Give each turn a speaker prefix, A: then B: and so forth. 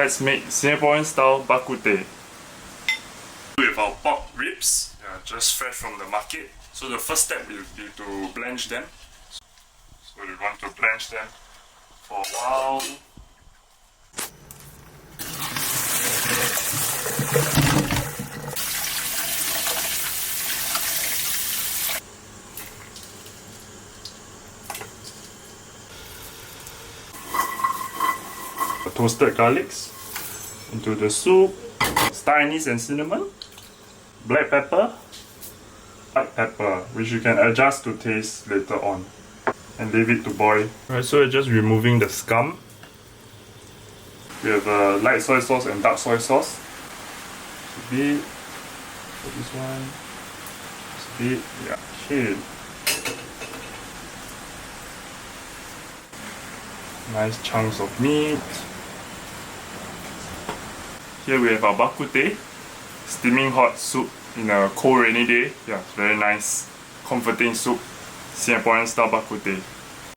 A: Let's make Singaporean style Bak Kut Teh. With our pork ribs, just fresh from the market. So the first step will be to blanch them. So we want to blanch them for a while. Toasted garlics into the soup, star anise and cinnamon, black pepper, white pepper, which you can adjust to taste later on, and leave it to boil. Alright, so we're just removing the scum. We have light soy sauce and dark soy sauce. A bit. For this one. Just a bit. Yeah, shit. Nice chunks of meat. Here we have our Bak Kut Teh, steaming hot soup in a cold rainy day. Yeah, it's very nice, comforting soup, Singaporean style Bak Kut Teh.